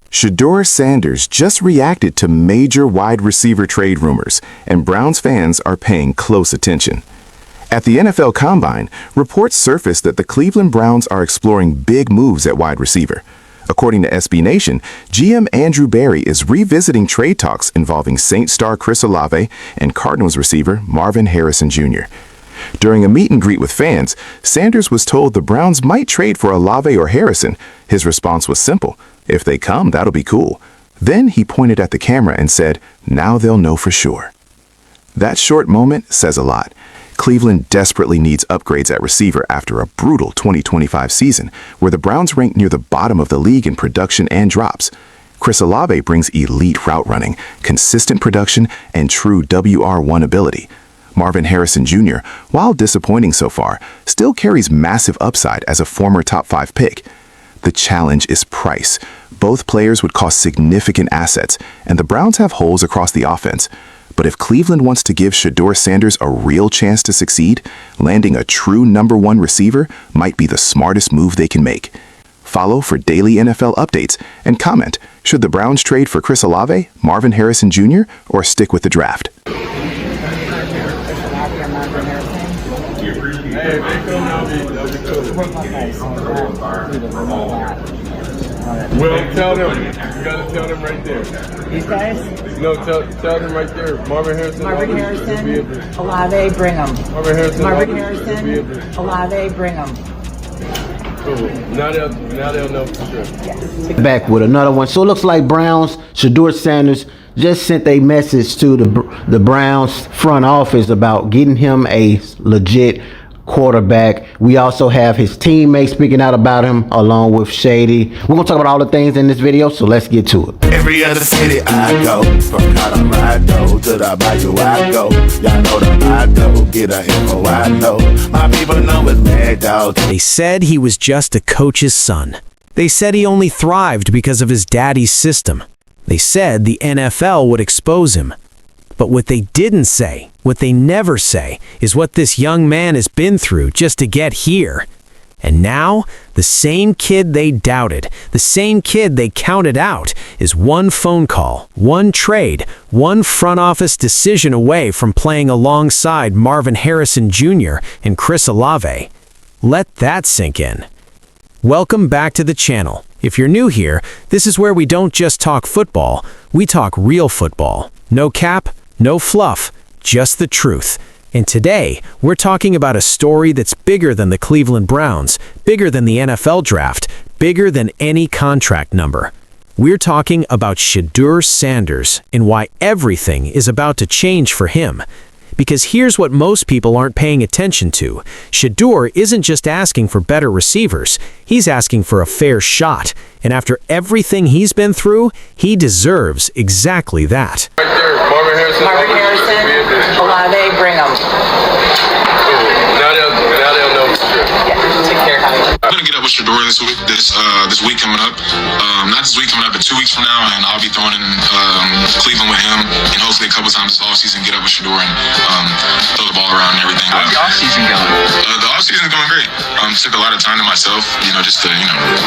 Shedeur Sanders just reacted to major wide receiver trade rumors, and Browns fans are paying close attention. At the NFL Combine, reports surfaced that the Cleveland Browns are exploring big moves at wide receiver. According to SB Nation, GM Andrew Berry is revisiting trade talks involving Saints star Chris Olave and Cardinals receiver Marvin Harrison Jr. During a meet and greet with fans, Sanders was told the Browns might trade for Olave or Harrison. His response was simple: "If they come, that'll be cool." Then he pointed at the camera and said, "Now they'll know for sure." That short moment says a lot. Cleveland desperately needs upgrades at receiver after a brutal 2025 season, where the Browns ranked near the bottom of the league in production and drops. Chris Olave brings elite route running, consistent production, and true WR1 ability. Marvin Harrison Jr., while disappointing so far, still carries massive upside as a former top 5 pick. The challenge is price. Both players would cost significant assets, and the Browns have holes across the offense. But if Cleveland wants to give Shedeur Sanders a real chance to succeed, landing a true #1 receiver might be the smartest move they can make. Follow for daily NFL updates and comment, should the Browns trade for Chris Olave, Marvin Harrison Jr., or stick with the draft? Well, tell them. You gotta tell them right there. These guys? No, tell them right there. Marvin Harrison. Olave, bring them. Marvin Harrison. Olave, bring them. Cool. Now they'll know for sure. Yes. Back with another one. So it looks like Browns, Shedeur Sanders just sent a message to the Browns front office about getting him a legit quarterback. We also have his teammates speaking out about him along with Shady. We're gonna talk about all the things in this video, so let's get to it. Every other city I go, from Colorado to the Bayou I go. Y'all know the motto, get a info I know. My people know it's Mad Dog. They said he was just a coach's son. They said he only thrived because of his daddy's system. They said the NFL would expose him. But what they didn't say, what they never say, is what this young man has been through just to get here. And now, the same kid they doubted, the same kid they counted out, is one phone call, one trade, one front office decision away from playing alongside Marvin Harrison Jr. and Chris Olave. Let that sink in. Welcome back to the channel. If you're new here, this is where we don't just talk football, we talk real football. No cap, no fluff, just the truth. And today, we're talking about a story that's bigger than the Cleveland Browns, bigger than the NFL draft, bigger than any contract number. We're talking about Shedeur Sanders and why everything is about to change for him. Because here's what most people aren't paying attention to. Shedeur isn't just asking for better receivers, he's asking for a fair shot. And after everything he's been through, he deserves exactly that. Right there, Marvin Harrison. Olave, bring them. Now they'll know for sure. Yeah, take care, honey. I'm gonna get up with Shedeur this week coming up. Not this week coming up, but 2 weeks from now, and I'll be throwing in Cleveland with him, and hopefully a couple times this offseason, get up with Shedeur and throw the ball around and everything. How's the offseason going? The offseason is going great. Took a lot of time to myself, just to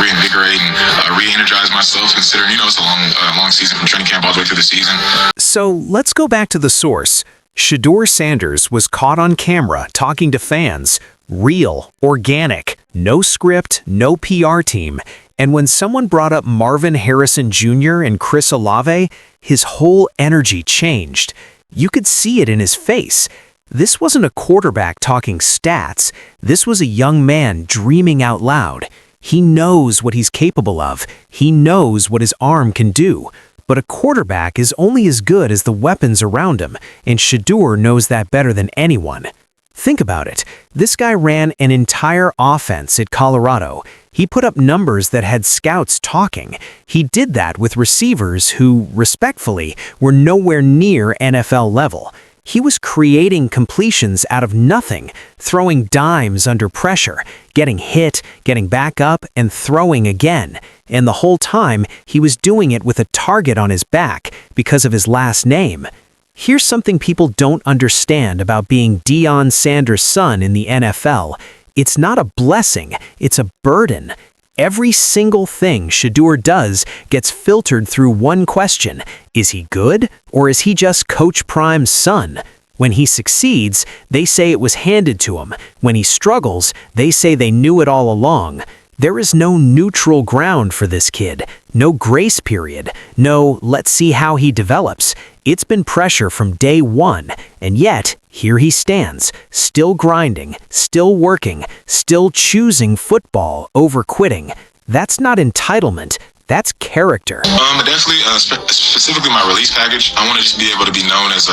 reinvigorate and re-energize myself, considering it's a long season from training camp all the way through the season. So let's go back to the source. Shedeur Sanders was caught on camera talking to fans. Real, organic, no script, no PR team. And when someone brought up Marvin Harrison Jr. and Chris Olave, his whole energy changed. You could see it in his face. This wasn't a quarterback talking stats. This was a young man dreaming out loud. He knows what he's capable of. He knows what his arm can do. But a quarterback is only as good as the weapons around him, and Shedeur knows that better than anyone. Think about it. This guy ran an entire offense at Colorado. He put up numbers that had scouts talking. He did that with receivers who, respectfully, were nowhere near NFL level. He was creating completions out of nothing, throwing dimes under pressure, getting hit, getting back up, and throwing again. And the whole time, he was doing it with a target on his back because of his last name. Here's something people don't understand about being Deion Sanders' son in the NFL. It's not a blessing, it's a burden. Every single thing Shedeur does gets filtered through one question. Is he good, or is he just Coach Prime's son? When he succeeds, they say it was handed to him. When he struggles, they say they knew it all along. There is no neutral ground for this kid. No grace period. No, let's see how he develops. It's been pressure from day one, and yet, here he stands, still grinding, still working, still choosing football over quitting. That's not entitlement. That's character. Definitely, specifically my release package. I want to just be able to be known as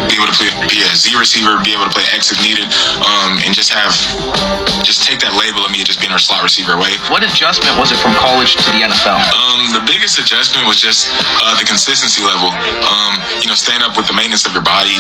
be able to be a Z receiver, be able to play X if needed, and just take that label of me just being a slot receiver away. What adjustment was it from college to the NFL? The biggest adjustment was just the consistency level. Staying up with the maintenance of your body,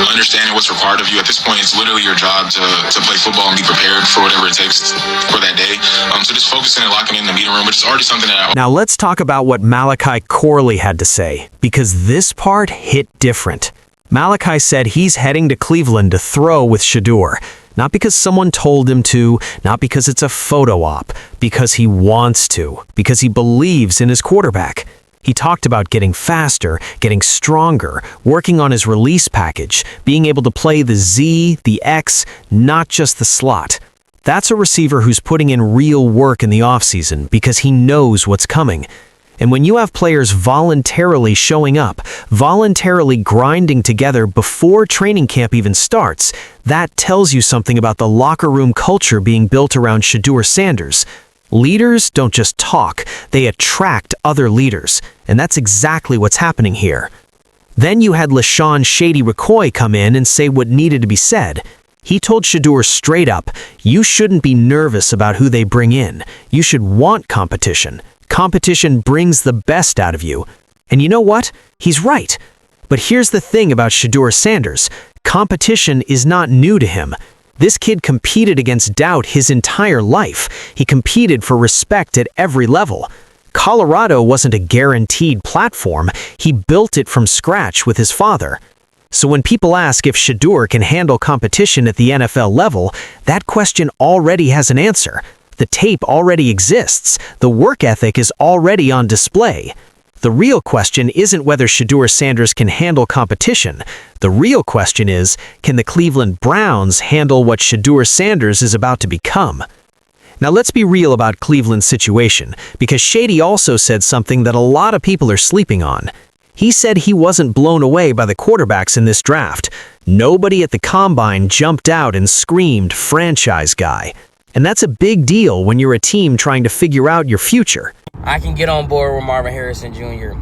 understanding what's required of you. At this point, it's literally your job to play football and be prepared for whatever it takes for that day. So just focusing and locking in the meeting room, which is already something that Now let's talk about what Malachi Corley had to say, because this part hit different. Malachi said he's heading to Cleveland to throw with Shedeur. Not because someone told him to, not because it's a photo op, because he wants to, because he believes in his quarterback. He talked about getting faster, getting stronger, working on his release package, being able to play the Z, the X, not just the slot. That's a receiver who's putting in real work in the offseason because he knows what's coming. And when you have players voluntarily showing up, voluntarily grinding together before training camp even starts, that tells you something about the locker room culture being built around Shedeur Sanders. Leaders don't just talk, they attract other leaders. And that's exactly what's happening here. Then you had LeSean Shady McCoy come in and say what needed to be said. He told Shedeur straight up, you shouldn't be nervous about who they bring in. You should want competition. Competition brings the best out of you. And you know what? He's right. But here's the thing about Shedeur Sanders. Competition is not new to him. This kid competed against doubt his entire life. He competed for respect at every level. Colorado wasn't a guaranteed platform. He built it from scratch with his father. So when people ask if Shedeur can handle competition at the NFL level, that question already has an answer. The tape already exists. The work ethic is already on display. The real question isn't whether Shedeur Sanders can handle competition. The real question is, can the Cleveland Browns handle what Shedeur Sanders is about to become? Now let's be real about Cleveland's situation, because Shady also said something that a lot of people are sleeping on. He said he wasn't blown away by the quarterbacks in this draft. Nobody at the combine jumped out and screamed franchise guy. And that's a big deal when you're a team trying to figure out your future. I can get on board with Marvin Harrison Jr.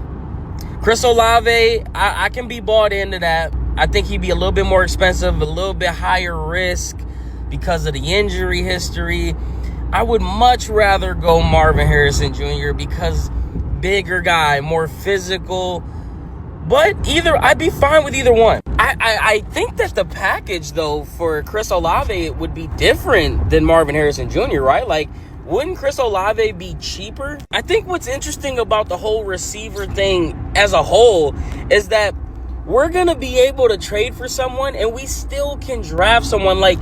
Chris Olave, I can be bought into that. I think he'd be a little bit more expensive, a little bit higher risk because of the injury history. I would much rather go Marvin Harrison Jr. because bigger guy, more physical. But I'd be fine with either one. I think that the package, though, for Chris Olave would be different than Marvin Harrison Jr., right? Like, wouldn't Chris Olave be cheaper? I think what's interesting about the whole receiver thing as a whole is that we're going to be able to trade for someone and we still can draft someone. Like,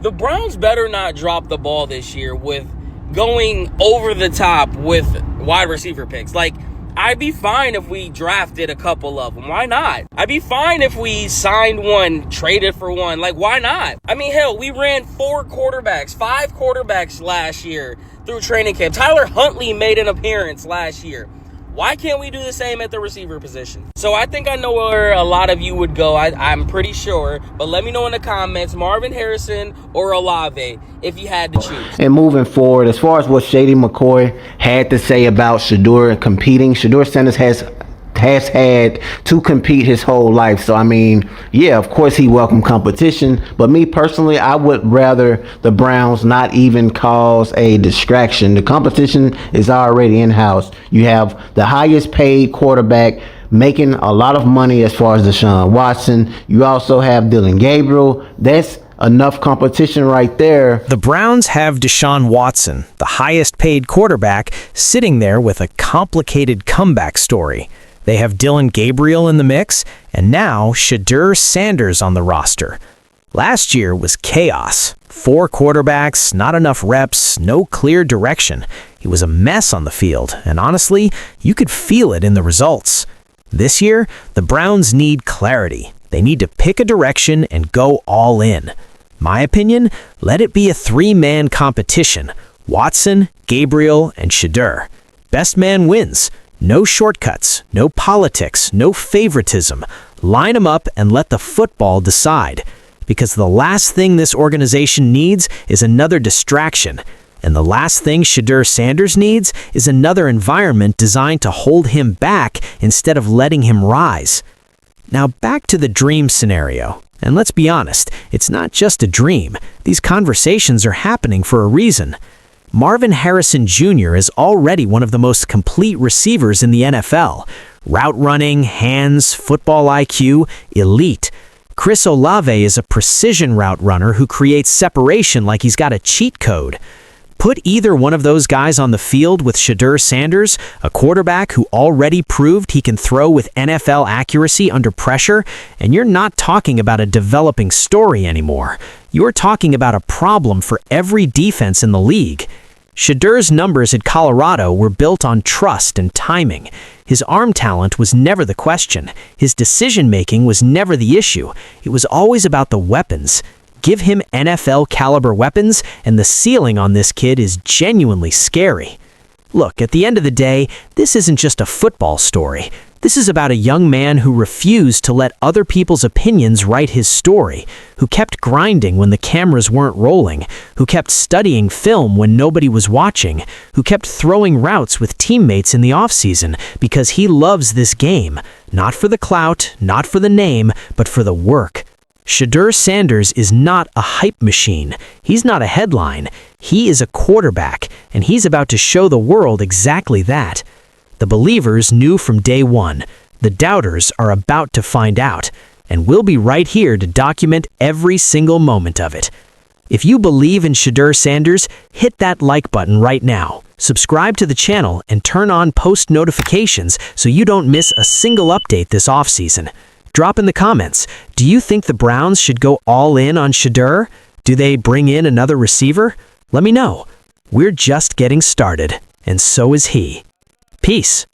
the Browns better not drop the ball this year with going over the top with wide receiver picks. Like, I'd be fine if we drafted a couple of them. Why not? I'd be fine if we signed one, traded for one. Like, why not? I mean, hell, we ran 5 quarterbacks last year through training camp. Tyler Huntley made an appearance last year. Why can't we do the same at the receiver position? So I think I know where a lot of you would go. I'm pretty sure. But let me know in the comments, Marvin Harrison or Olave, if you had to choose. And moving forward, as far as what Shady McCoy had to say about Shedeur and competing, Shedeur Sanders has had to compete his whole life. So, I mean, yeah, of course he welcomed competition. But me personally, I would rather the Browns not even cause a distraction. The competition is already in-house. You have the highest paid quarterback making a lot of money as far as Deshaun Watson. You also have Dylan Gabriel. That's enough competition right there. The Browns have Deshaun Watson, the highest paid quarterback, sitting there with a complicated comeback story. They have Dylan Gabriel in the mix, and now Shedeur Sanders on the roster. Last year was chaos. 4 quarterbacks, not enough reps, no clear direction. He was a mess on the field, and honestly, you could feel it in the results. This year, the Browns need clarity. They need to pick a direction and go all in. My opinion, let it be a 3-man competition. Watson, Gabriel, and Shedeur. Best man wins. No shortcuts, no politics, no favoritism. Line them up and let the football decide. Because the last thing this organization needs is another distraction. And the last thing Shedeur Sanders needs is another environment designed to hold him back instead of letting him rise. Now back to the dream scenario. And let's be honest, it's not just a dream. These conversations are happening for a reason. Marvin Harrison Jr. is already one of the most complete receivers in the NFL. Route running, hands, football IQ, elite. Chris Olave is a precision route runner who creates separation like he's got a cheat code. Put either one of those guys on the field with Shedeur Sanders, a quarterback who already proved he can throw with NFL accuracy under pressure, and you're not talking about a developing story anymore. You're talking about a problem for every defense in the league. Shedeur's numbers at Colorado were built on trust and timing. His arm talent was never the question. His decision-making was never the issue. It was always about the weapons. Give him NFL-caliber weapons, and the ceiling on this kid is genuinely scary. Look, at the end of the day, this isn't just a football story. This is about a young man who refused to let other people's opinions write his story, who kept grinding when the cameras weren't rolling, who kept studying film when nobody was watching, who kept throwing routes with teammates in the offseason because he loves this game, not for the clout, not for the name, but for the work. Shedeur Sanders is not a hype machine. He's not a headline. He is a quarterback, and he's about to show the world exactly that. The believers knew from day one. The doubters are about to find out, and we'll be right here to document every single moment of it. If you believe in Shedeur Sanders, hit that like button right now. Subscribe to the channel and turn on post notifications so you don't miss a single update this offseason. Drop in the comments, do you think the Browns should go all in on Shedeur? Do they bring in another receiver? Let me know. We're just getting started, and so is he. Peace.